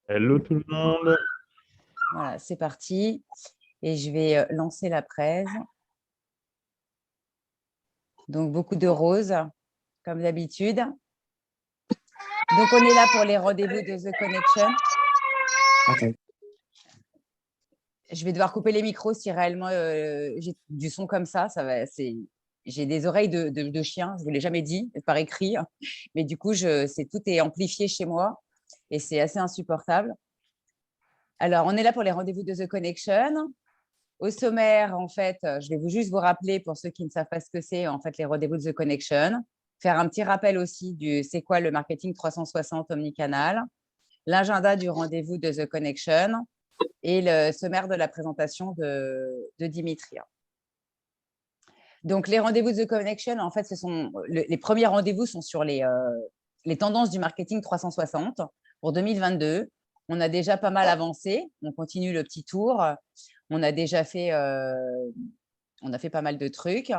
Hello tout le monde. Voilà, c'est parti. Et je vais lancer la presse. Donc, beaucoup de roses, comme d'habitude. Donc, on est là pour les rendez-vous de The Connection. Ok. Je vais devoir couper les micros si réellement j'ai du son comme ça. J'ai des oreilles de chien, je ne vous l'ai jamais dit par écrit. Mais du coup, tout est amplifié chez moi et c'est assez insupportable. Alors, on est là pour les rendez-vous de The Connection. Au sommaire, en fait, je vais juste vous rappeler, pour ceux qui ne savent pas ce que c'est, en fait, les rendez-vous de The Connection. Faire un petit rappel aussi du c'est quoi le marketing 360 omnicanal, l'agenda du rendez-vous de The Connection et le sommaire de la présentation de Dimitri. Donc, les rendez-vous de The Connection, en fait, les premiers rendez-vous sont sur les tendances du marketing 360 pour 2022. On a déjà pas mal avancé. On continue le petit tour. On a déjà fait, on a fait pas mal de trucs.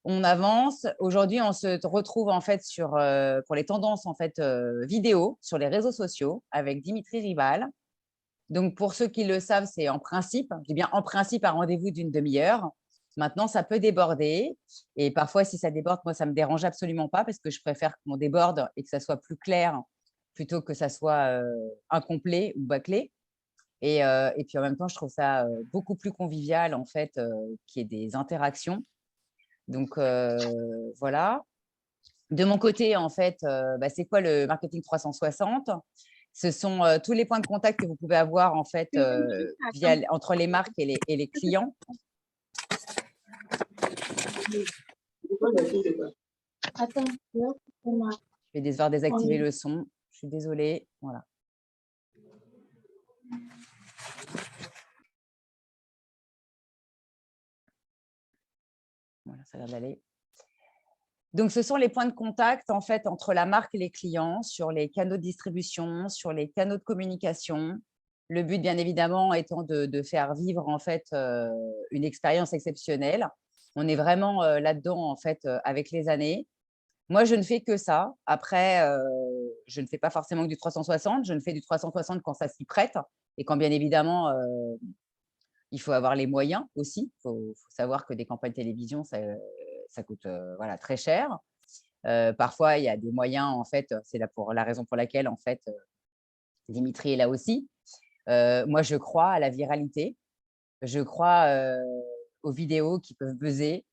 On avance. Aujourd'hui, on se retrouve en fait pour les tendances en fait vidéo sur les réseaux sociaux avec Dimitri Rival. Donc, pour ceux qui le savent, c'est en principe, je dis bien en principe, un rendez-vous d'une demi-heure. Maintenant, ça peut déborder. Et parfois, si ça déborde, moi, ça ne me dérange absolument pas parce que je préfère qu'on déborde et que ça soit plus clair plutôt que ça soit incomplet ou bâclé. Et puis, en même temps, je trouve ça beaucoup plus convivial, en fait, qu'il y ait des interactions. Donc, voilà. De mon côté, en fait, c'est quoi le marketing 360 ? Ce sont tous les points de contact que vous pouvez avoir en fait entre les marques et les clients. Je vais devoir désactiver le son. Je suis désolée. Voilà. Voilà, ça a l'air d'aller. Donc, ce sont les points de contact en fait entre la marque et les clients sur les canaux de distribution, sur les canaux de communication. Le but, bien évidemment, étant de faire vivre en fait une expérience exceptionnelle. On est vraiment là-dedans en fait avec les années. Moi, je ne fais que ça. Après, je ne fais pas forcément que du 360. Je ne fais du 360 quand ça s'y prête et quand, bien évidemment, il faut avoir les moyens aussi. Il faut savoir que des campagnes télévision, ça coûte voilà, très cher. Parfois, il y a des moyens, en fait, c'est là pour la raison pour laquelle, en fait, Dimitri est là aussi. Moi, je crois à la viralité. Je crois aux vidéos qui peuvent buzzer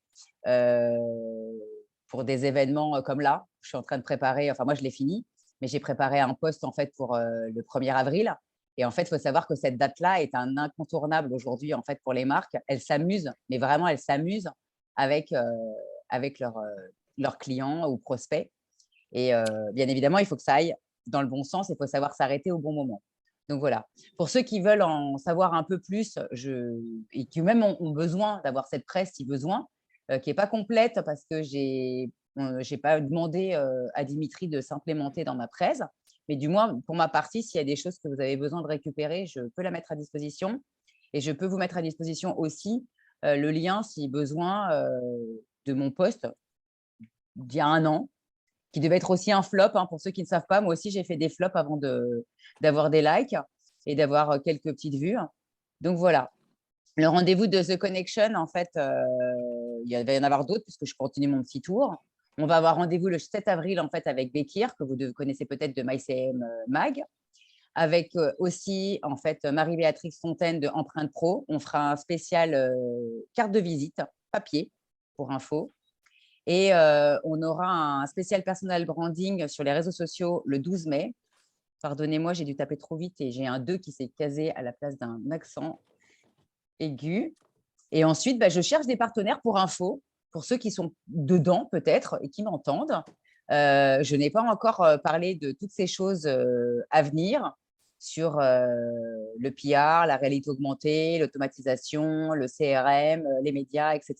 pour des événements comme là. Je suis en train de préparer, enfin, moi, je l'ai fini, mais j'ai préparé un post, en fait, pour le 1er avril. Et en fait, il faut savoir que cette date-là est un incontournable aujourd'hui, en fait, pour les marques. Elles s'amusent, mais vraiment, elles s'amusent avec leurs clients ou prospects. Et bien évidemment, il faut que ça aille dans le bon sens. Il faut savoir s'arrêter au bon moment. Donc voilà. Pour ceux qui veulent en savoir un peu plus et qui même ont besoin d'avoir cette presse si besoin, qui n'est pas complète parce que je n'ai pas demandé à Dimitri de s'implémenter dans ma presse. Mais du moins, pour ma partie, s'il y a des choses que vous avez besoin de récupérer, je peux la mettre à disposition. Et je peux vous mettre à disposition aussi le lien, si besoin, de mon post d'il y a un an, qui devait être aussi un flop. Hein, pour ceux qui ne savent pas, moi aussi, j'ai fait des flops avant d'avoir des likes et d'avoir quelques petites vues. Donc, voilà. Le rendez-vous de The Connection, en fait, il va y en avoir d'autres puisque je continue mon petit tour. On va avoir rendez-vous le 7 avril, en fait, avec Bekir, que vous connaissez peut-être de MyCM Mag, avec aussi, en fait, Marie-Béatrix Fontaine de Empreinte Pro. On fera un spécial carte de visite, papier, pour info. Et on aura un spécial personal branding sur les réseaux sociaux le 12 mai. Pardonnez-moi, j'ai dû taper trop vite et j'ai un 2 qui s'est casé à la place d'un accent aigu. Et ensuite, je cherche des partenaires pour info, pour ceux qui sont dedans peut-être et qui m'entendent. Je n'ai pas encore parlé de toutes ces choses à venir sur le PR, la réalité augmentée, l'automatisation, le CRM, les médias, etc.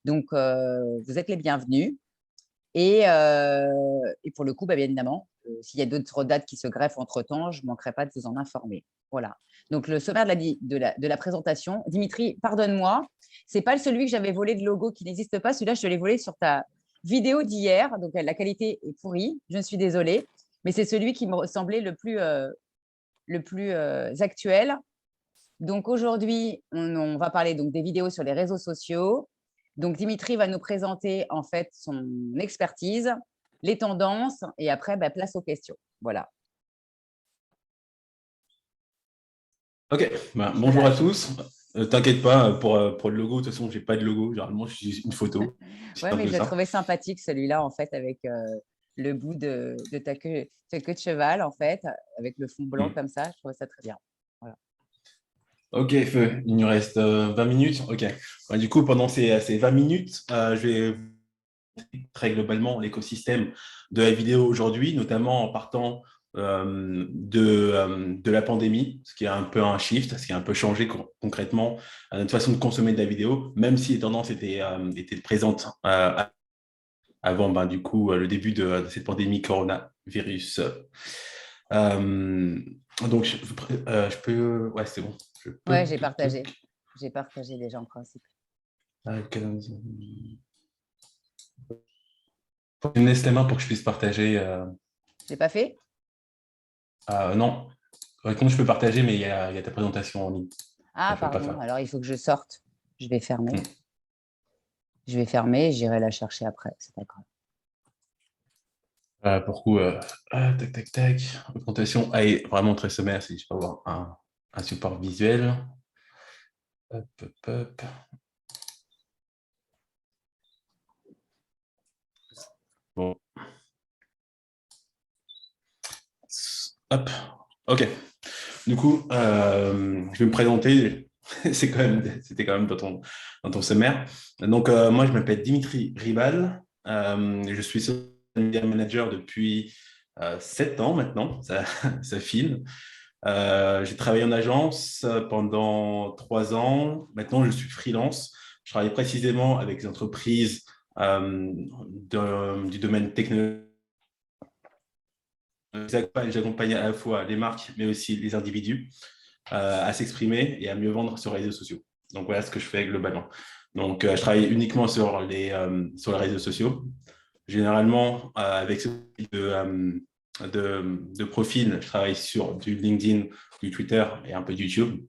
Donc, vous êtes les bienvenus. Et pour le coup, bien évidemment, s'il y a d'autres dates qui se greffent entre-temps, je ne manquerai pas de vous en informer. Voilà. Donc, le sommaire de la présentation. Dimitri, pardonne-moi, ce n'est pas celui que j'avais volé de logo qui n'existe pas. Celui-là, je te l'ai volé sur ta vidéo d'hier. Donc, la qualité est pourrie. Je suis désolée. mais c'est celui qui me semblait le plus actuel. Donc aujourd'hui, on va parler donc des vidéos sur les réseaux sociaux. Donc Dimitri va nous présenter en fait son expertise, les tendances et après, place aux questions. Voilà. Ok, bonjour à tous. T'inquiète pas, pour le logo, de toute façon, je n'ai pas de logo. Généralement, je suis une photo. Ouais, mais je l'ai trouvé sympathique celui-là, en fait, avec le bout de ta queue de cheval, en fait, avec le fond blanc comme ça. Je trouvais ça très bien. Voilà. Ok, Feu, il nous reste 20 minutes. Ok. Du coup, pendant ces 20 minutes, je vais très globalement l'écosystème de la vidéo aujourd'hui, notamment en partant de la pandémie, ce qui est un peu un shift, ce qui a un peu changé concrètement notre façon de consommer de la vidéo, même si les tendances étaient présentes avant du coup, le début de cette pandémie coronavirus. Donc, je peux... Ouais, c'est bon. Ouais, j'ai partagé. J'ai partagé déjà en principe. Une laisse les mains pour que je puisse partager. C'est pas fait? Non. Contre, je peux partager, mais il y a ta présentation en ligne. Ah, pardon. Alors, il faut que je sorte. Je vais fermer. Je vais fermer et j'irai la chercher après. C'est pas grave. Pour coup, tac, tac, tac. Présentation est vraiment très sommaire, si je peux avoir un support visuel. Hop, hop, hop. Bon. Hop, ok. Du coup, je vais me présenter. C'était quand même dans ton sommaire. Donc, moi, je m'appelle Dimitri Ribal. Je suis social media manager depuis 7 ans maintenant. Ça file. J'ai travaillé en agence pendant 3 ans. Maintenant, je suis freelance. Je travaille précisément avec des entreprises du domaine technologique. J'accompagne à la fois les marques, mais aussi les individus à s'exprimer et à mieux vendre sur les réseaux sociaux. Donc, voilà ce que je fais globalement. Donc, je travaille uniquement sur les réseaux sociaux. Généralement, avec ce type de profil, je travaille sur du LinkedIn, du Twitter et un peu de YouTube.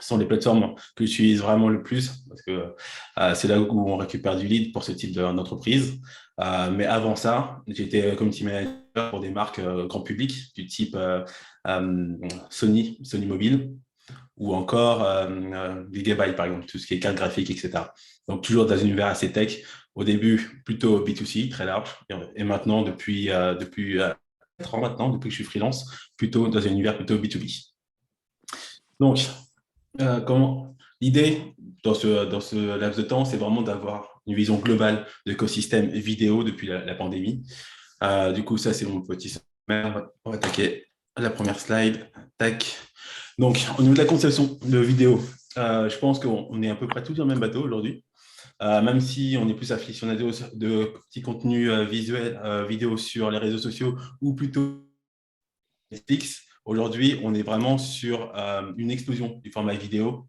Ce sont les plateformes que j'utilise vraiment le plus parce que c'est là où on récupère du lead pour ce type d'entreprise. Mais avant ça, j'étais community manager pour des marques grand public du type Sony Mobile ou encore Gigabyte, par exemple, tout ce qui est carte graphique, etc. Donc, toujours dans un univers assez tech. Au début, plutôt B2C, très large. Et maintenant, depuis 4 ans maintenant, depuis que je suis freelance, plutôt dans un univers plutôt B2B. Donc, l'idée dans ce laps de temps, c'est vraiment d'avoir une vision globale de l'écosystème vidéo depuis la pandémie. Du coup, ça, c'est mon petit sommaire. On va attaquer la première slide. Tac. Donc, au niveau de la conception de vidéo, je pense qu'on est à peu près tous dans le même bateau aujourd'hui. Même si on est plus aficionado de petits contenus visuels, vidéo sur les réseaux sociaux ou plutôt Netflix, aujourd'hui, on est vraiment sur une explosion du format vidéo.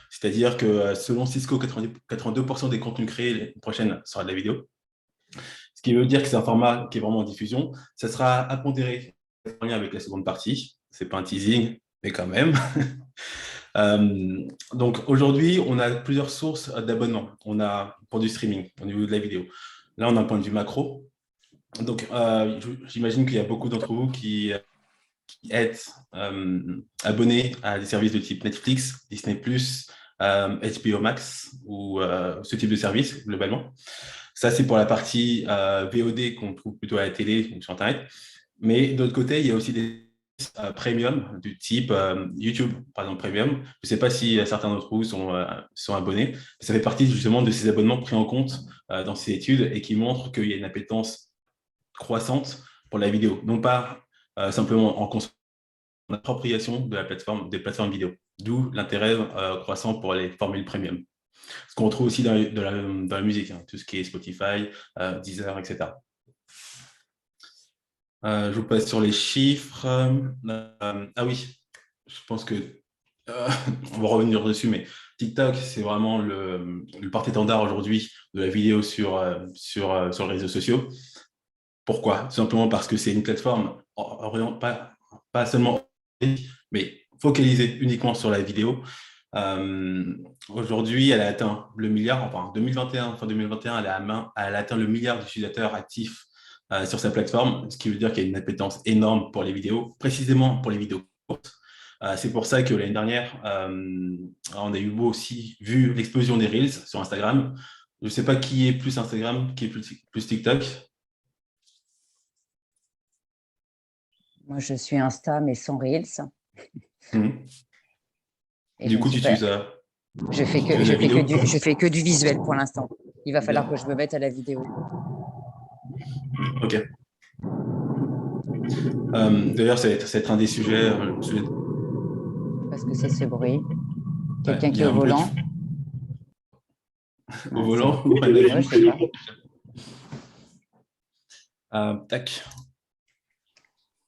C'est-à-dire que selon Cisco, 82% des contenus créés l'année prochaine sera de la vidéo. Ce qui veut dire que c'est un format qui est vraiment en diffusion. Ça sera à pondérer en lien avec la seconde partie. Ce n'est pas un teasing, mais quand même. Donc aujourd'hui, on a plusieurs sources d'abonnement. On a pour du streaming au niveau de la vidéo. Là, on a un point de vue macro. Donc, j'imagine qu'il y a beaucoup d'entre vous qui êtes abonnés à des services de type Netflix, Disney+, HBO Max ou ce type de service globalement. Ça, c'est pour la partie VOD qu'on trouve plutôt à la télé ou sur Internet. Mais d'autre côté, il y a aussi des premium du type YouTube, par exemple premium. Je ne sais pas si certains d'entre vous sont abonnés. Ça fait partie justement de ces abonnements pris en compte dans ces études et qui montrent qu'il y a une appétence croissante pour la vidéo. Non pas simplement en appropriation de des plateformes vidéo. D'où l'intérêt croissant pour les formules premium. Ce qu'on retrouve aussi dans la musique, hein, tout ce qui est Spotify, Deezer, etc. Je vous passe sur les chiffres. Ah oui, je pense que on va revenir dessus, mais TikTok, c'est vraiment le porte-étendard aujourd'hui de la vidéo sur les réseaux sociaux. Pourquoi? Tout simplement parce que c'est une plateforme pas seulement, mais focalisée uniquement sur la vidéo. Aujourd'hui, elle a atteint le milliard, enfin 2021, fin 2021, elle a atteint le milliard d'utilisateurs actifs sur sa plateforme, ce qui veut dire qu'il y a une appétence énorme pour les vidéos, précisément pour les vidéos courtes. C'est pour ça que l'année dernière, on a eu aussi vu l'explosion des Reels sur Instagram. Je ne sais pas qui est plus Instagram, qui est plus TikTok. Moi, je suis Insta, mais sans Reels. Et Du coup, tu utilises je fais que du visuel pour l'instant. Il va falloir que je me mette à la vidéo. Ok. D'ailleurs, ça va être un des sujets. Parce que c'est ce bruit. Quelqu'un qui Il y est a au volant. Au volant ou à la Ouais, je sais pas. Tac.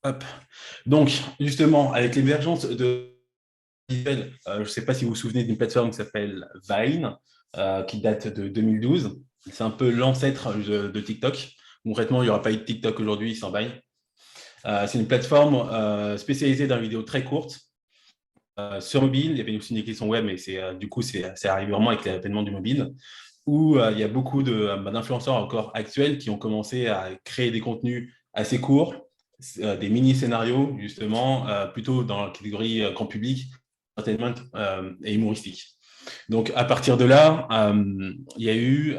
Hop. Donc, justement, avec l'émergence de visuel, je ne sais pas si vous vous souvenez d'une plateforme qui s'appelle Vine, qui date de 2012. C'est un peu l'ancêtre de TikTok. Concrètement, il n'y aura pas eu de TikTok aujourd'hui sans Vine. C'est une plateforme spécialisée dans les vidéos très courtes. Sur mobile, il y avait aussi une application web, mais du coup, c'est arrivé vraiment avec l'avènement du mobile, où il y a beaucoup d'influenceurs encore actuels qui ont commencé à créer des contenus assez courts, des mini-scénarios, justement, plutôt dans la catégorie grand public, entertainment et humoristique. Donc, à partir de là, il y a eu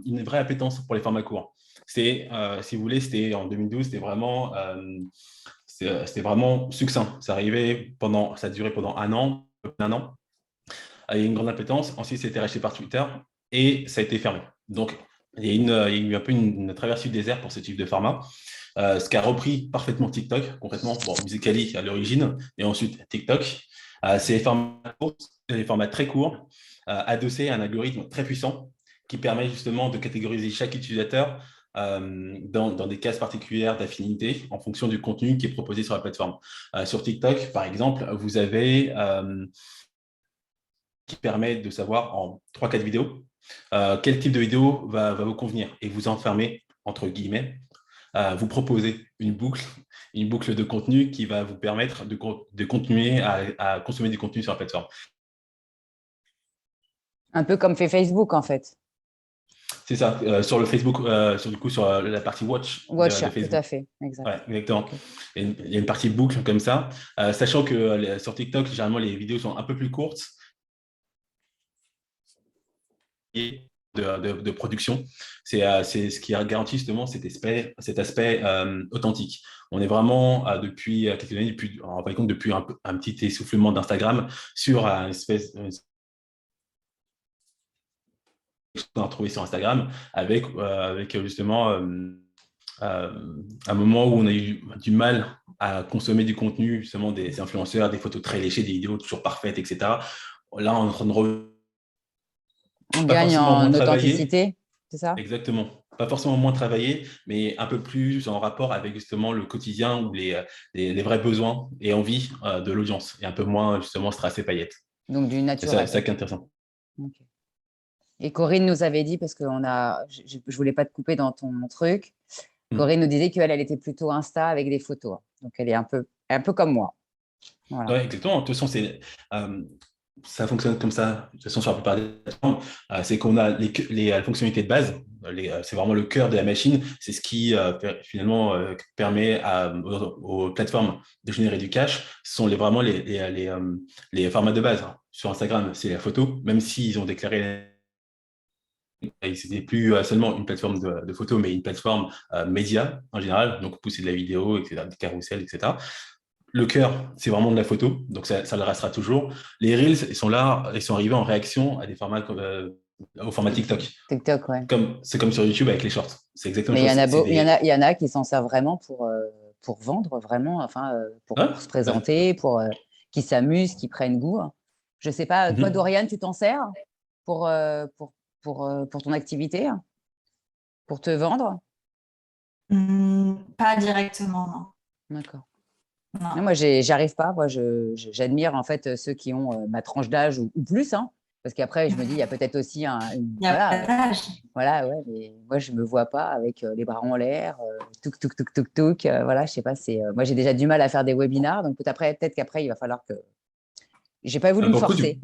une vraie appétence pour les formats courts. Si vous voulez, c'était en 2012, c'était vraiment succinct. Ça a duré pendant un an. Il y a une grande appétence. Ensuite, c'était racheté par Twitter et ça a été fermé. Donc, il y a eu un peu une traversée du désert pour ce type de format. Ce qui a repris parfaitement TikTok, concrètement, Musical.ly à l'origine, et ensuite TikTok. C'est les formats très courts, adossés à un algorithme très puissant qui permet justement de catégoriser chaque utilisateur dans des cases particulières d'affinité en fonction du contenu qui est proposé sur la plateforme. Sur TikTok, par exemple, vous avez qui permet de savoir en 3-4 vidéos quel type de vidéo va vous convenir et vous enfermer, entre guillemets, vous proposer une boucle de contenu qui va vous permettre de continuer à consommer du contenu sur la plateforme. Un peu comme fait Facebook, en fait. C'est ça, sur le Facebook, sur la partie Watch de Facebook. Tout à fait, exact. Ouais, exactement. Okay. Il y a une partie boucle comme ça, sachant que sur TikTok, généralement, les vidéos sont un peu plus courtes et de production. C'est ce qui garantit justement cet aspect authentique. On est vraiment, depuis quelques années, depuis un petit essoufflement d'Instagram sur une espèce qu'on a retrouvé sur Instagram avec justement un moment où on a eu du mal à consommer du contenu, justement des influenceurs, des photos très léchées, des vidéos toujours parfaites, etc. Là, on est en train de on gagne en authenticité, c'est ça? Exactement. Pas forcément moins travaillé, mais un peu plus en rapport avec justement le quotidien ou les vrais besoins et envies de l'audience, et un peu moins justement strass et paillettes. Donc du naturel. C'est ça qui est intéressant. Okay. Et Corinne nous avait dit, parce que je ne voulais pas te couper dans ton truc, Corinne nous disait qu'elle était plutôt Insta avec des photos. Donc elle est un peu comme moi. Voilà. Ouais, exactement. De toute façon, ça fonctionne comme ça, de toute façon, sur la plupart des plateformes. C'est qu'on a les fonctionnalités de base, c'est vraiment le cœur de la machine. C'est ce qui, finalement, permet aux plateformes de générer du cash. Ce sont vraiment les formats de base. Sur Instagram, c'est la photo, même s'ils ont déclaré ce n'est plus seulement une plateforme de photos, mais une plateforme média en général, donc pousser de la vidéo, etc., des carousels, etc. Le cœur, c'est vraiment de la photo, donc ça le restera toujours. Les Reels, ils sont là, ils sont arrivés en réaction à des formats au format TikTok. TikTok, ouais. C'est comme sur YouTube avec les shorts. C'est exactement la même chose. Mais il y en a qui s'en servent vraiment pour vendre, vraiment, enfin, pour se présenter, qui s'amusent, qui prennent goût. Je ne sais pas, toi, Dorian, tu t'en sers pour ton activité, pour te vendre? Pas directement, non. D'accord. Non, moi, j'arrive pas. Moi, j'admire en fait ceux qui ont ma tranche d'âge ou plus, Parce qu'après, je me dis, il y a peut-être aussi Il n'y a pas d'âge. voilà, ouais, mais moi, je ne me vois pas avec les bras en l'air, touk, touk, touk, touk, touk. Voilà, je sais pas, moi, j'ai déjà du mal à faire des webinars, donc peut-être qu'après, il va falloir que. J'ai pas voulu me Pour le coup, forcer.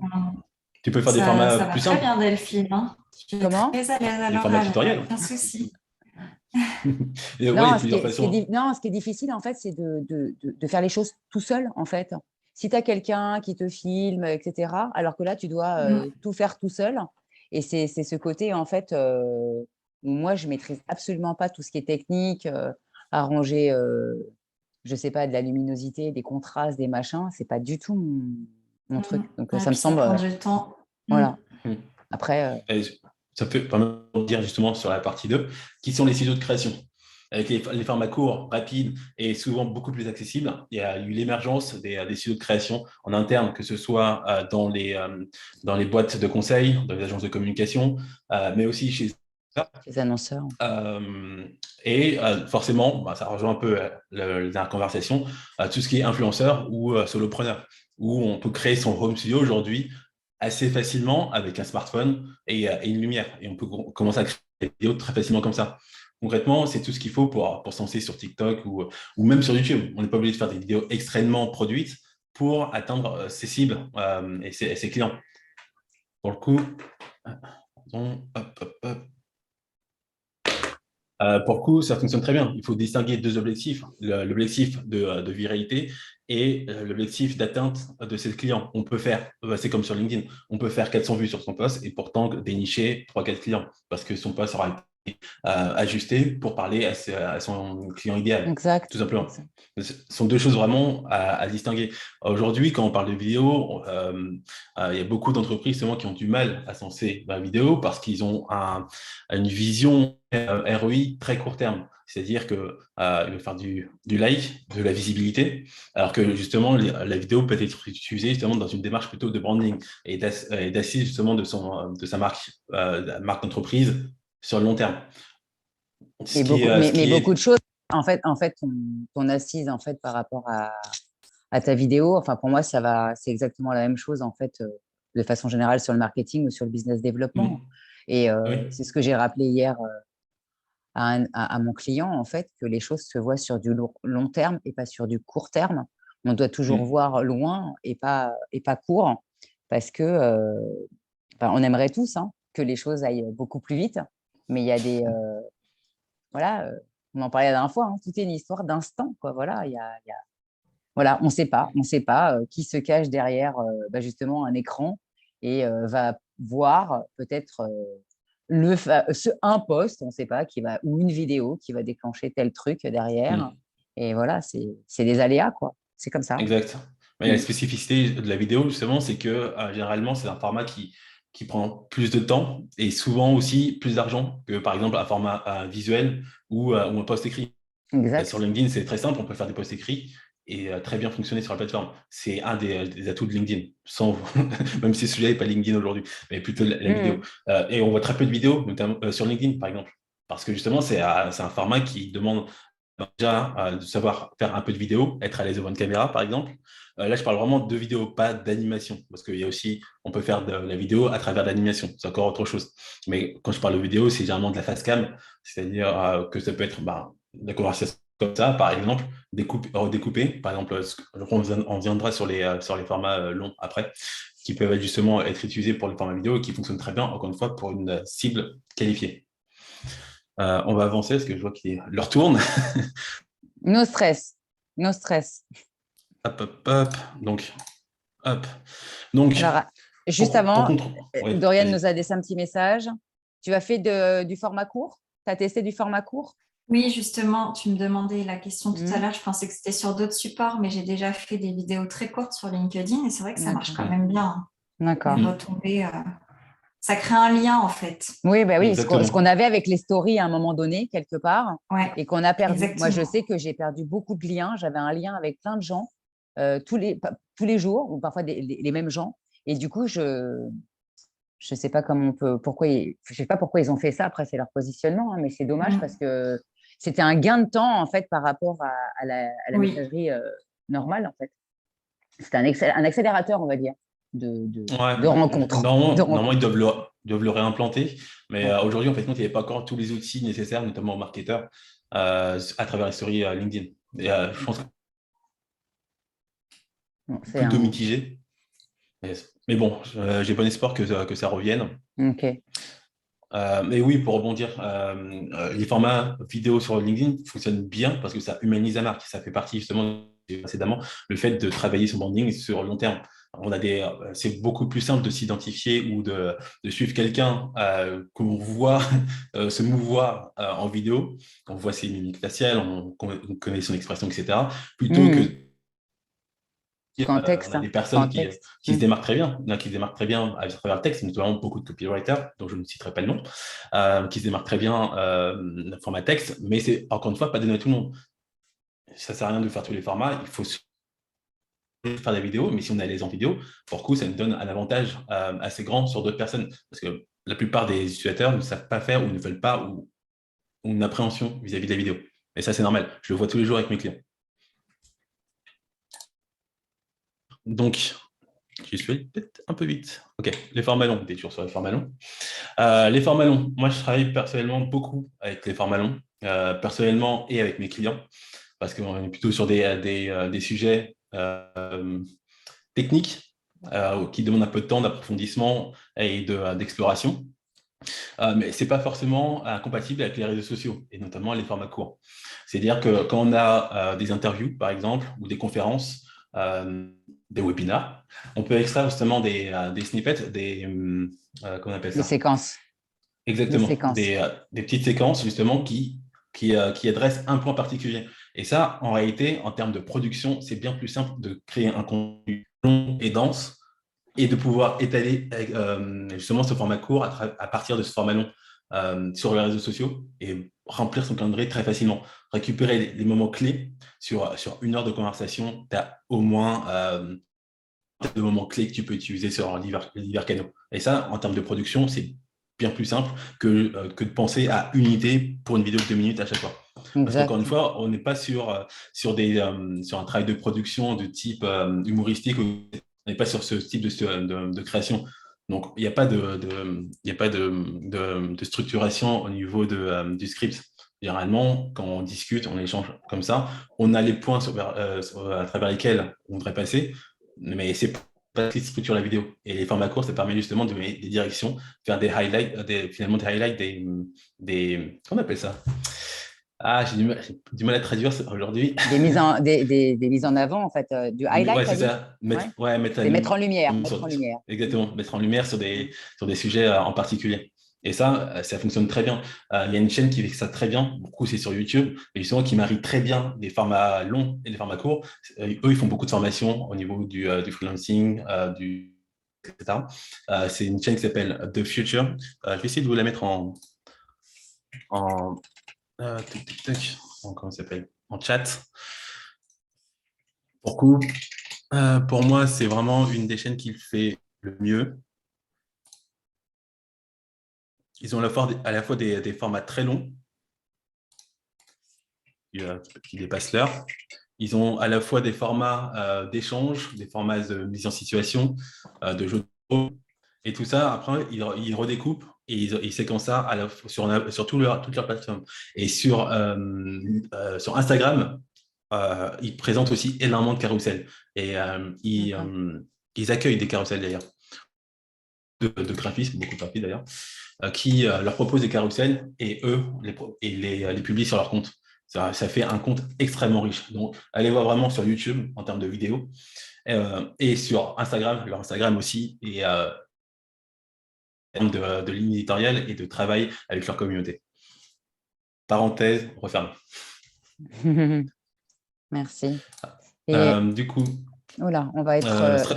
tu peux faire des Ça formats va plus très simples, bien, Delphine. Hein. Tu es Comment? très à l'aise à des formats l'oral, il n'y a tutoriels. aucun souci. Et ouais, il y a Non, plusieurs façons. ce qui est difficile, en fait, c'est de faire les choses tout seul, en fait. Si tu as quelqu'un qui te filme, etc., alors que là, tu dois tout faire tout seul. Et c'est ce côté, en fait, où moi, je maîtrise absolument pas tout ce qui est technique, arranger, je sais pas, de la luminosité, des contrastes, des machins. C'est pas du tout mon truc. Donc, Ouais, ça me puis ça semble, prend du temps. voilà. Mm. Après, Et ça peut pas mal dire justement sur la partie 2, qui sont les studios de création. Avec les formats courts, rapides et souvent beaucoup plus accessibles, il y a eu l'émergence des studios de création en interne, que ce soit dans les boîtes de conseil, dans les agences de communication, mais aussi chez les annonceurs. et forcément, ça rejoint un peu la conversation, tout ce qui est influenceur ou solopreneur, où on peut créer son home studio aujourd'hui assez facilement avec un smartphone et une lumière. Et on peut commencer à créer des vidéos très facilement comme ça. Concrètement, c'est tout ce qu'il faut pour se lancer sur TikTok ou même sur YouTube. On n'est pas obligé de faire des vidéos extrêmement produites pour atteindre ses cibles et ses clients. Pour le coup, pour le coup, ça fonctionne très bien. Il faut distinguer deux objectifs. L'objectif de viralité et l'objectif d'atteinte de ses clients. On peut faire, c'est comme sur LinkedIn, on peut faire 400 vues sur son post et pourtant dénicher 3-4 clients parce que son post aura été ajusté pour parler à son client idéal, Exact. tout simplement. Ce sont deux choses vraiment à distinguer. Aujourd'hui, quand on parle de vidéo, il y a beaucoup d'entreprises justement qui ont du mal à se lancer dans la vidéo parce qu'ils ont une vision ROI très court terme. C'est-à-dire qu'ils veulent faire du like, de la visibilité, alors que justement, la vidéo peut être utilisée justement dans une démarche plutôt de branding et d'assise justement de sa marque d'entreprise sur le long terme. Mais beaucoup de choses, en fait ton assise en fait, par rapport à ta vidéo, enfin, pour moi, c'est exactement la même chose, en fait, de façon générale sur le marketing ou sur le business développement. Et Oui. c'est ce que j'ai rappelé hier à mon client, en fait, que les choses se voient sur du long terme et pas sur du court terme. On doit toujours voir loin et pas court, parce que on aimerait tous que les choses aillent beaucoup plus vite, mais il y a des voilà, on en parlait la dernière fois, tout est une histoire d'instant, quoi. Voilà, voilà, on ne sait pas qui se cache derrière justement un écran et va voir peut-être un post, on ne sait pas, ou une vidéo qui va déclencher tel truc derrière. Et voilà, c'est des aléas, quoi. C'est comme ça. Exact. Mais la spécificité de la vidéo, justement, c'est que généralement, c'est un format qui prend plus de temps et souvent aussi plus d'argent que, par exemple, un format visuel ou un post écrit. Exact. Sur LinkedIn, c'est très simple, on peut faire des posts écrits et très bien fonctionner sur la plateforme. C'est un des atouts de LinkedIn, même si ce sujet n'est pas LinkedIn aujourd'hui, mais plutôt la vidéo. Et on voit très peu de vidéos, notamment sur LinkedIn, par exemple, parce que justement, c'est un format qui demande déjà de savoir faire un peu de vidéo, être à l'aise devant une caméra, par exemple. Là, je parle vraiment de vidéo, pas d'animation, parce qu'il y a aussi, on peut faire de la vidéo à travers de l'animation, c'est encore autre chose. Mais quand je parle de vidéo, c'est généralement de la face cam, c'est-à-dire que ça peut être de la conversation comme ça, par exemple, redécoupée. Par exemple, on viendra sur les formats longs après, qui peuvent justement être utilisés pour le format vidéo et qui fonctionnent très bien, encore une fois, pour une cible qualifiée. On va avancer parce que je vois qu'il leur tourne. No stress. No stress. Hop, hop, hop. Donc, hop. Donc, alors, juste avant, ouais, Dorian nous a laissé un petit message. Tu as fait du format court? Tu as testé du format court? Oui, justement, tu me demandais la question tout à l'heure. Je pensais que c'était sur d'autres supports, mais j'ai déjà fait des vidéos très courtes sur LinkedIn et c'est vrai que ça marche quand même bien. D'accord. Les retombées, ça crée un lien en fait. Oui, bah oui, ce qu'on avait avec les stories à un moment donné, quelque part, et qu'on a perdu. Exactement. Moi, je sais que j'ai perdu beaucoup de liens. J'avais un lien avec plein de gens tous les jours, ou parfois les mêmes gens. Et du coup, je sais pas comment on peut, je sais pas pourquoi ils ont fait ça. Après, c'est leur positionnement, mais c'est dommage parce que c'était un gain de temps en fait par rapport à la messagerie normale en fait. C'était un accélérateur, on va dire. Ouais, de rencontres. normalement, ils doivent le réimplanter. Mais Ouais. aujourd'hui, en fait, il n'y avait pas encore tous les outils nécessaires, notamment aux marketeurs, à travers les stories LinkedIn. Et je pense que Bon, c'est plutôt mitigé. Mais bon, j'ai bon espoir que ça revienne. OK. Mais oui, pour rebondir, les formats vidéo sur LinkedIn fonctionnent bien parce que ça humanise la marque. Ça fait partie justement précédemment le fait de travailler son branding sur le long terme. C'est beaucoup plus simple de s'identifier ou de suivre quelqu'un qu'on voit se mouvoir en vidéo. On voit ses mimiques faciales, on connaît son expression, etc. Plutôt que on Contexte, a hein. des personnes Contexte. qui se démarquent très bien. Il y en a qui se démarquent très bien à travers le texte, notamment beaucoup de copywriters, dont je ne citerai pas le nom, qui se démarquent très bien le format texte, mais c'est encore une fois pas donné à tout le monde. Ça ne sert à rien de faire tous les formats, il faut faire des vidéos, mais si on a les en vidéo, pour le coup, ça nous donne un avantage assez grand sur d'autres personnes, parce que la plupart des utilisateurs ne savent pas faire ou ne veulent pas ou ont une appréhension vis-à-vis de la vidéo. Et ça, c'est normal. Je le vois tous les jours avec mes clients. Donc, je suis allé peut-être un peu vite. OK, les formats longs, t'es toujours sur les formats longs. Les formats longs, moi, je travaille personnellement beaucoup avec les formats longs, personnellement et avec mes clients, parce qu'on est plutôt sur des sujets techniques qui demandent un peu de temps d'approfondissement et d'exploration. Mais ce n'est pas forcément compatible avec les réseaux sociaux, et notamment les formats courts. C'est-à-dire que quand on a des interviews, par exemple, ou des conférences, des webinars, on peut extraire justement des snippets, comment on appelle Des ça? séquences. Des Exactement, séquences. des petites séquences justement qui adressent un point particulier. Et ça, en réalité, en termes de production, c'est bien plus simple de créer un contenu long et dense et de pouvoir étaler justement ce format court à partir de ce format long sur les réseaux sociaux et remplir son calendrier très facilement. Récupérer les moments clés sur 1 heure de conversation, tu as au moins de moments clés que tu peux utiliser sur divers canaux. Et ça, en termes de production, c'est bien plus simple que de penser à une idée pour une vidéo de 2 minutes à chaque fois. Parce qu'encore une Exact. fois, on n'est pas sur un travail de production de type humoristique, on n'est pas sur ce type de création. Donc, il n'y a pas de structuration au niveau du script. Généralement, quand on discute, on échange comme ça, on a les points à travers lesquels on devrait passer, mais c'est pas ce qui structure la vidéo. Et les formats courts, ça permet justement de donner des directions, faire des highlights, finalement des highlights, comment on appelle ça? Ah, j'ai du mal à traduire aujourd'hui. Des mises en avant, en fait, du highlight, Ouais, tu as c'est dit? ça. Ouais. Mettre C'est mettre en lumière. sur- Mettre en lumière. exactement, mettre en lumière sur des sujets en particulier. Et ça fonctionne très bien. Il y a une chaîne qui fait ça très bien. Beaucoup, c'est sur YouTube, mais justement, qui marie très bien des formats longs et des formats courts. Eux, ils font beaucoup de formations au niveau du freelancing, etc. C'est une chaîne qui s'appelle The Future. Je vais essayer de vous la mettre en, comment ça s'appelle? En chat. Pour moi, c'est vraiment une des chaînes qui le fait le mieux. Ils ont à la fois des formats très longs qui dépassent l'heure. Ils ont à la fois des formats d'échange, des formats de mise en situation, de jeux de rôle. Et tout ça, après, ils redécoupent et ils séquencent ça sur toutes leurs plateformes. Et sur Instagram, ils présentent aussi énormément de carousels. Et ils accueillent des carousels d'ailleurs, de graphisme, beaucoup de graphistes d'ailleurs, qui leur proposent des carousels et eux les publient sur leur compte. Ça fait un compte extrêmement riche. Donc, allez voir vraiment sur YouTube en termes de vidéos et sur Instagram, leur Instagram aussi, et en termes de ligne éditoriale et de travail avec leur communauté. Parenthèse refermée. Merci. Et Du coup, voilà, on va être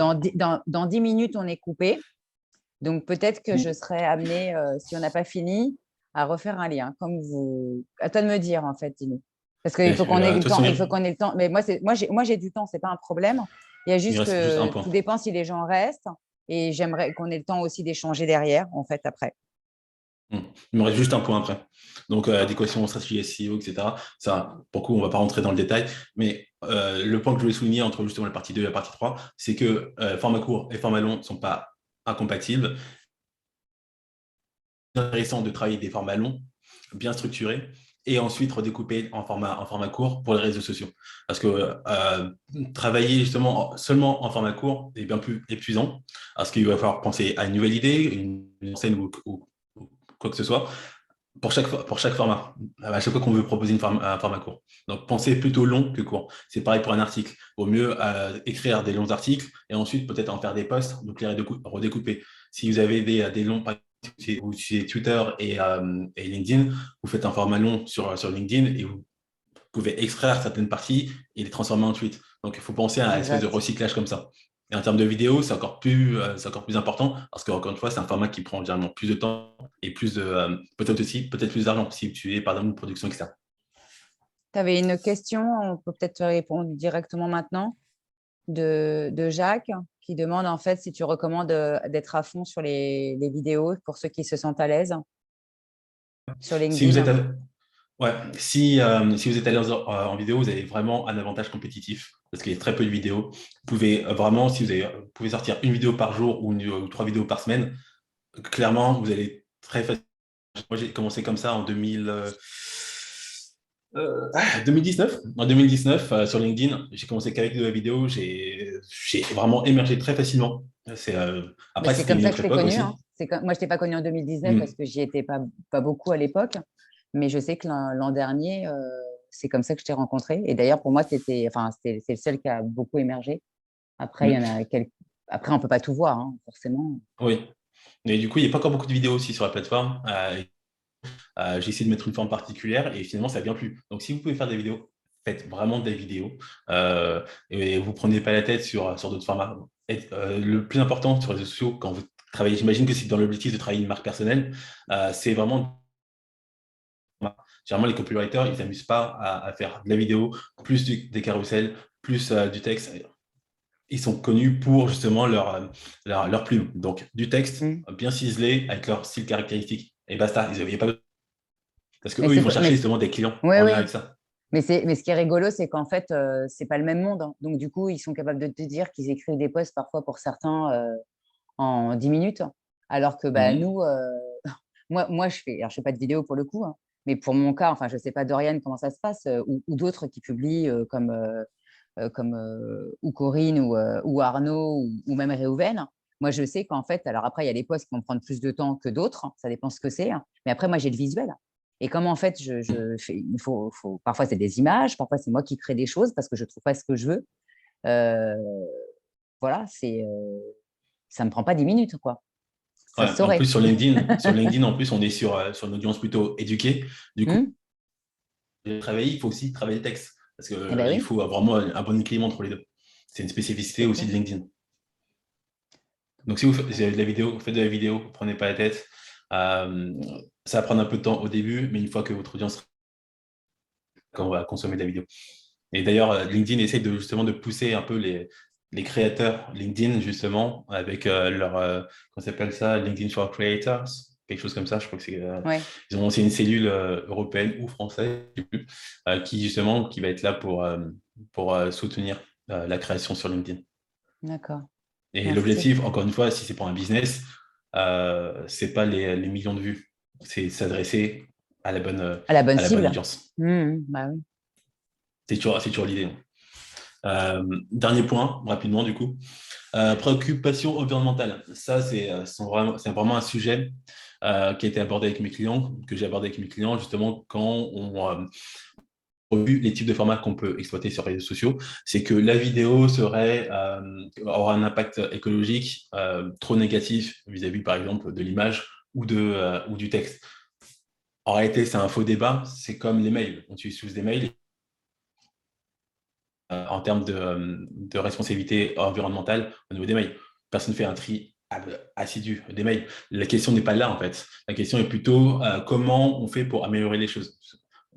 dans 10 minutes, on est coupé. Donc peut-être que je serai amenée, si on n'a pas fini, à refaire un lien, comme vous. À toi de me dire en fait, Dino. Parce qu'il faut qu'on ait le temps. Il faut qu'on ait le temps. Mais moi j'ai du temps, c'est pas un problème. Il y a il juste reste juste un que point. tout dépend si les gens restent. Et j'aimerais qu'on ait le temps aussi d'échanger derrière, en fait, après. Il me reste juste un point après. Donc, adéquation, stratégie SEO, etc. Ça, pour le coup, on ne va pas rentrer dans le détail. Mais le point que je voulais souligner entre justement la partie 2 et la partie 3, c'est que format court et format long ne sont pas incompatibles. C'est intéressant de travailler des formats longs, bien structurés, et ensuite redécouper en format court pour les réseaux sociaux. Parce que travailler justement seulement en format court est bien plus épuisant, parce qu'il va falloir penser à une nouvelle idée, une scène ou quoi que ce soit, pour chaque format, à chaque fois qu'on veut proposer un format court. Donc, pensez plutôt long que court. C'est pareil pour un article. Il vaut mieux écrire des longs articles et ensuite peut-être en faire des posts, donc les redécouper. Si vous avez des longs, par exemple, vous utilisez Twitter et LinkedIn, vous faites un format long sur LinkedIn et vous pouvez extraire certaines parties et les transformer en tweet. Donc, il faut penser à une espèce de recyclage comme ça. Et en termes de vidéo, c'est encore plus important parce qu'encore une fois, c'est un format qui prend généralement plus de temps et peut-être plus d'argent si tu es par exemple une production externe. Tu avais une question, on peut peut-être répondre directement maintenant, de Jacques, qui demande en fait si tu recommandes d'être à fond sur les vidéos pour ceux qui se sentent à l'aise sur LinkedIn. Si vous êtes à l'aise en vidéo, vous avez vraiment un avantage compétitif parce qu'il y a très peu de vidéos. Vous pouvez vraiment, vous pouvez sortir une vidéo par jour ou 3 vidéos par semaine, clairement, vous allez très facilement. Moi, j'ai commencé comme ça en 2019. En 2019, sur LinkedIn, j'ai commencé qu'avec de la vidéo. J'ai vraiment émergé très facilement. Après, c'est comme ça que je t'ai connu. Hein. Moi, je t'ai pas connu en 2019 parce que j'y étais pas beaucoup à l'époque. Mais je sais que l'an dernier, c'est comme ça que je t'ai rencontré. Et d'ailleurs, pour moi, c'est le seul qui a beaucoup émergé. Après, il y en a quelques. Après, on peut pas tout voir, hein, forcément. Oui. Mais du coup, il n'y a pas encore beaucoup de vidéos aussi sur la plateforme. J'ai essayé de mettre une forme particulière et finalement, ça vient plus. Donc, si vous pouvez faire des vidéos, faites vraiment des vidéos et vous ne prenez pas la tête sur d'autres formats. Le plus important sur les réseaux sociaux, quand vous travaillez, j'imagine que c'est dans l'objectif de travailler une marque personnelle, c'est vraiment. Généralement, les copywriters, ils ne s'amusent pas à faire de la vidéo, plus des carousels, plus du texte. Ils sont connus pour justement leur plume. Donc, du texte bien ciselé avec leur style caractéristique. Et basta, ils n'avaient pas. Parce qu'eux, ils vont chercher justement des clients en lien avec ça. Mais ce qui est rigolo, c'est qu'en fait, ce n'est pas le même monde. Hein. Donc, du coup, ils sont capables de te dire qu'ils écrivent des posts parfois pour certains en 10 minutes. Alors que nous, moi, je fais pas de vidéo pour le coup. Hein. Mais pour mon cas, enfin, je ne sais pas, Dorian, comment ça se passe, ou d'autres qui publient comme ou Corinne ou Arnaud ou même Réhouven. Moi, je sais qu'en fait, alors après, il y a des posts qui vont prendre plus de temps que d'autres, hein, ça dépend ce que c'est. Hein. Mais après, moi, j'ai le visuel. Et comme en fait, parfois c'est des images, parfois c'est moi qui crée des choses parce que je ne trouve pas ce que je veux. Voilà, ça ne me prend pas 10 minutes, quoi. En plus, sur LinkedIn, en plus, on est sur une audience plutôt éduquée. Du coup, il faut aussi travailler le texte. Parce qu'il faut vraiment un bon équilibre entre les deux. C'est une spécificité aussi de LinkedIn. Donc, si vous faites de la vidéo, ne prenez pas la tête. Ça va prendre un peu de temps au début, mais une fois que votre audience va consommer de la vidéo. Et d'ailleurs, LinkedIn essaie justement de pousser un peu les créateurs LinkedIn, justement, avec comment s'appelle ça, LinkedIn for Creators, quelque chose comme ça. Je crois que c'est. Ils ont aussi une cellule européenne ou française, je sais plus, qui va être là pour soutenir la création sur LinkedIn. D'accord. Et l'objectif, encore une fois, si c'est pour un business, c'est pas les millions de vues, c'est s'adresser à la bonne cible. audience. Bah oui. C'est toujours l'idée. Dernier point, rapidement, du coup. Préoccupation environnementale. Ça, c'est vraiment un sujet qui a été abordé avec mes clients, que j'ai abordé avec mes clients, justement, quand on vu les types de formats qu'on peut exploiter sur les réseaux sociaux, c'est que la vidéo aura un impact écologique trop négatif vis-à-vis, par exemple, de l'image ou du texte. En réalité, c'est un faux débat. C'est comme les mails. On utilise tous des mails. En termes de responsabilité environnementale au niveau des mails. Personne ne fait un tri assidu des mails. La question n'est pas là, en fait. La question est plutôt comment on fait pour améliorer les choses.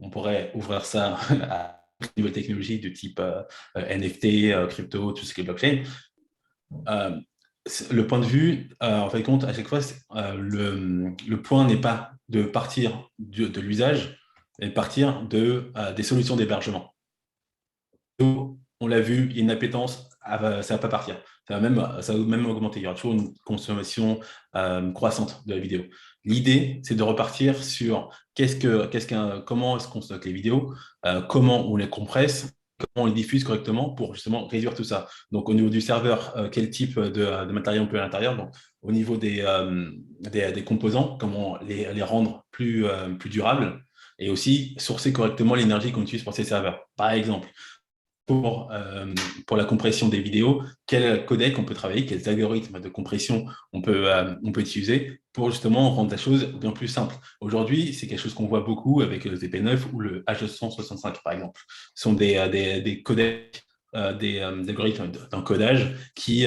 On pourrait ouvrir ça à une nouvelle technologie de type NFT, crypto, tout ce qui est blockchain. Le point de vue, en fait, compte, à chaque fois, le point n'est pas de partir de l'usage et partir des solutions d'hébergement. On l'a vu, il y a une appétence, ça ne va pas partir. Ça va même augmenter. Il y aura toujours une consommation croissante de la vidéo. L'idée, c'est de repartir sur comment est-ce qu'on stocke les vidéos, comment on les compresse, comment on les diffuse correctement pour justement réduire tout ça. Donc, au niveau du serveur, quel type de matériel on peut à l'intérieur. Donc, au niveau des composants, comment les rendre plus durables et aussi sourcer correctement l'énergie qu'on utilise pour ces serveurs. Par exemple, pour la compression des vidéos, quel codec on peut travailler, quels algorithmes de compression on peut utiliser pour justement rendre la chose bien plus simple. Aujourd'hui, c'est quelque chose qu'on voit beaucoup avec le TP9 ou le H265 par exemple. Ce sont des codecs, des algorithmes d'encodage qui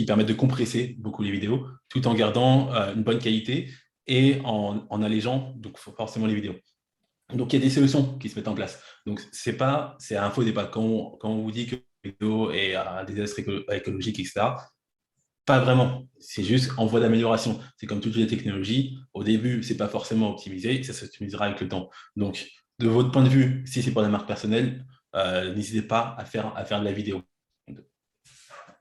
permettent de compresser beaucoup les vidéos tout en gardant une bonne qualité et en allégeant donc forcément les vidéos. Donc, il y a des solutions qui se mettent en place. Donc, c'est un faux débat. Quand on vous dit que la vidéo est un désastre écologique, etc., pas vraiment. C'est juste en voie d'amélioration. C'est comme toutes les technologies. Au début, ce n'est pas forcément optimisé. Ça s'optimisera avec le temps. Donc, de votre point de vue, si c'est pour la marque personnelle, n'hésitez pas à faire de la vidéo.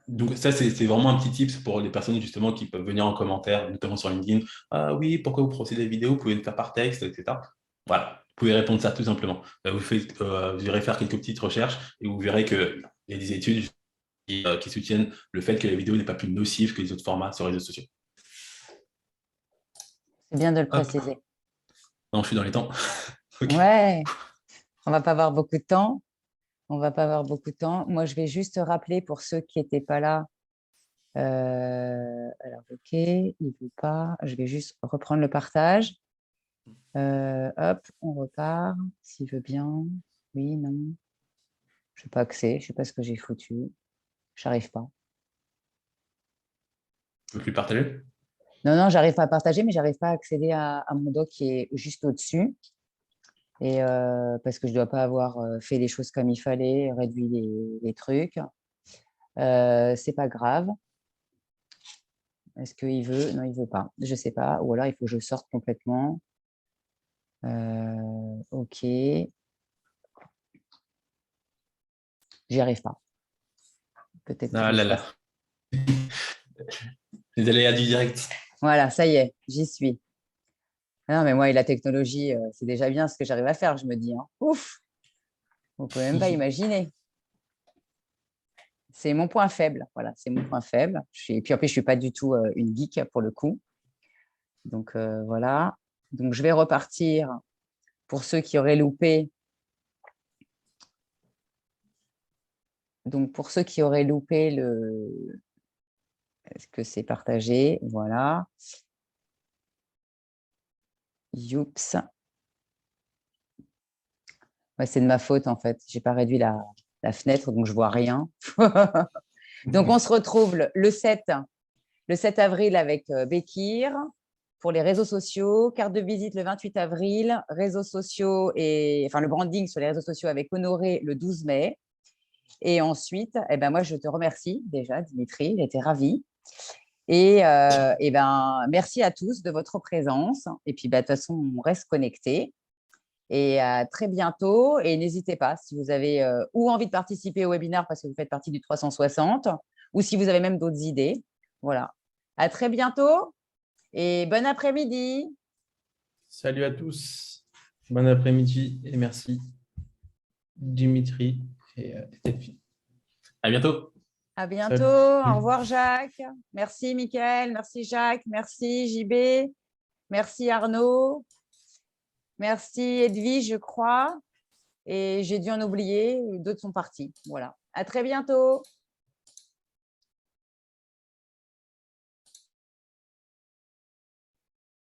Donc, ça, c'est vraiment un petit tips pour les personnes justement qui peuvent venir en commentaire, notamment sur LinkedIn. Ah oui, pourquoi vous procédez vidéo? Vous pouvez le faire par texte, etc. Voilà. Vous pouvez répondre ça tout simplement. Vous irez faire quelques petites recherches et vous verrez qu'il y a des études qui soutiennent le fait que la vidéo n'est pas plus nocive que les autres formats sur les réseaux sociaux. C'est bien de le préciser. Non, je suis dans les temps. Okay. Ouais, on va pas avoir beaucoup de temps. Moi, je vais juste rappeler pour ceux qui n'étaient pas là. Alors, OK, il ne veut pas. Je vais juste reprendre le partage. Hop, on repart. S'il veut bien. Oui, non. Je n'ai pas accès. Je ne sais pas ce que j'ai foutu. Je n'arrive pas. Tu veux plus partager? Non, j'arrive pas à partager, mais j'arrive pas à accéder à mon doc qui est juste au-dessus. Et parce que je ne dois pas avoir fait les choses comme il fallait, réduit les trucs. C'est pas grave. Est-ce qu'il veut? Non, il veut pas. Je sais pas. Ou alors, il faut que je sorte complètement. OK. J'y arrive pas. Peut-être. Ah là là. Les aléas du direct. Voilà, ça y est, j'y suis. Non, mais moi et la technologie, c'est déjà bien ce que j'arrive à faire, je me dis. Hein. Ouf! On ne peut même pas imaginer. C'est mon point faible. Voilà, c'est mon point faible. Et puis en plus, je ne suis pas du tout une geek pour le coup. Donc voilà. Donc je vais repartir pour ceux qui auraient loupé. Donc pour ceux qui auraient loupé le. Est-ce que c'est partagé? Voilà. Youps. Ouais, c'est de ma faute en fait. Je n'ai pas réduit la fenêtre, donc je ne vois rien. Donc on se retrouve le 7 avril avec Bekir pour les réseaux sociaux, carte de visite le 28 avril, réseaux sociaux le branding sur les réseaux sociaux avec Honoré le 12 mai. Et ensuite, moi, je te remercie déjà, Dimitri, j'étais ravie. Et merci à tous de votre présence. Et puis, de toute façon, on reste connectés. Et à très bientôt. Et n'hésitez pas, si vous avez ou envie de participer au webinaire parce que vous faites partie du 360, ou si vous avez même d'autres idées. Voilà. À très bientôt et bon après-midi. Salut à tous. Bon après-midi et merci Dimitri et Delphine. À bientôt. À bientôt. Salut. Au revoir, Jacques. Merci, Mickaël. Merci, Jacques. Merci, JB. Merci, Arnaud. Merci, Edwige, je crois. Et j'ai dû en oublier. D'autres sont partis. Voilà. À très bientôt.